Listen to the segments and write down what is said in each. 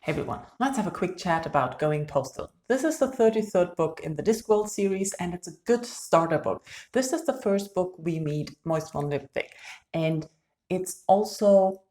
Hey everyone, let's have a quick chat about Going Postal. This is the 33rd book in the Discworld series and it's a good starter book. This is the first book we meet Moist von Lipwig, and it's also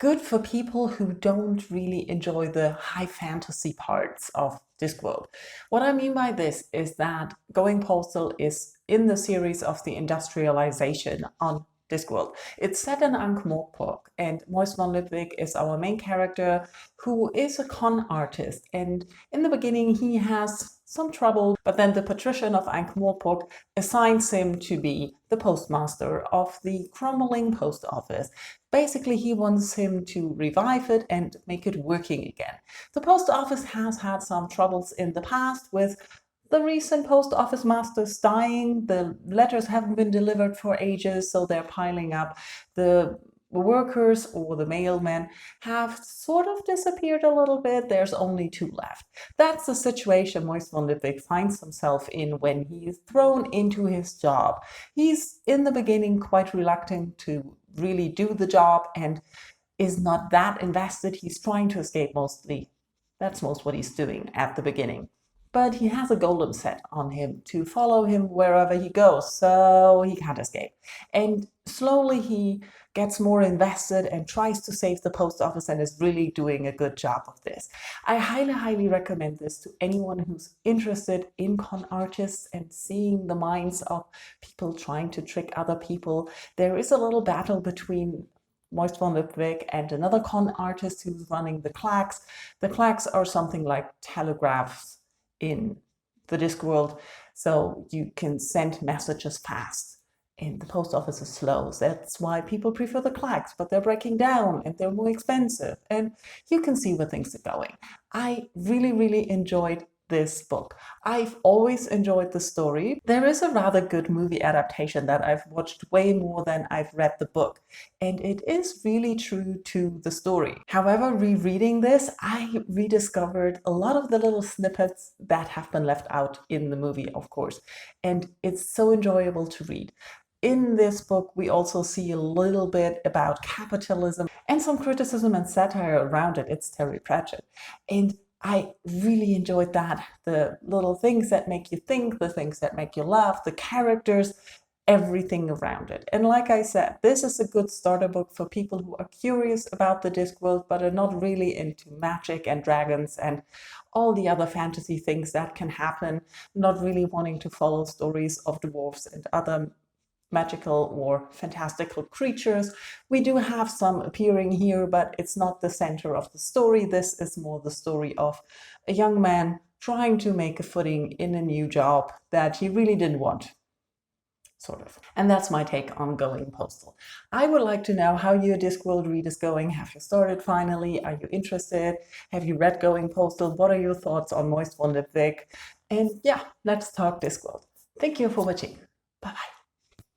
good for people who don't really enjoy the high fantasy parts of Discworld. What I mean by this is that Going Postal is in the series of the industrialization on Discworld. It's set in Ankh-Morpork, and Moist von Lipwig is our main character who is a con artist. And in the beginning he has some trouble, but then the patrician of Ankh-Morpork assigns him to be the postmaster of the crumbling post office. Basically, he wants him to revive it and make it working again. The post office has had some troubles in the past with the recent post office masters dying. The letters haven't been delivered for ages, so they're piling up. The workers or the mailmen have sort of disappeared a little bit. There's only 2 left. That's the situation Moist von Lipwig finds himself in when he is thrown into his job. He's in the beginning quite reluctant to really do the job and is not that invested. He's trying to escape mostly. That's most what he's doing at the beginning. But he has a golem set on him to follow him wherever he goes, so he can't escape. And slowly he gets more invested and tries to save the post office and is really doing a good job of this. I highly recommend this to anyone who's interested in con artists and seeing the minds of people trying to trick other people. There is a little battle between Moist von Lipwig and another con artist who's running the clacks. The clacks are something like telegraphs in the Discworld, so you can send messages fast and the post office is slow. That's why people prefer the clacks, but they're breaking down and they're more expensive, and you can see where things are going. I really enjoyed this book. I've always enjoyed the story. There is a rather good movie adaptation that I've watched way more than I've read the book, and it is really true to the story. However, rereading this, I rediscovered a lot of the little snippets that have been left out in the movie, of course, and it's so enjoyable to read. In this book, we also see a little bit about capitalism and some criticism and satire around it. It's Terry Pratchett, and I really enjoyed that. The little things that make you think, the things that make you laugh, the characters, everything around it. And like I said, this is a good starter book for people who are curious about the Discworld but are not really into magic and dragons and all the other fantasy things that can happen, not really wanting to follow stories of dwarves and other magical or fantastical creatures. We do have some appearing here, but it's not the center of the story. This is more the story of a young man trying to make a footing in a new job that he really didn't want, sort of. And that's my take on Going Postal. I would like to know how your Discworld read is going. Have you started finally? Are you interested? Have you read Going Postal? What are your thoughts on Moist von Lipwig? And yeah, let's talk Discworld. Thank you for watching. Bye-bye.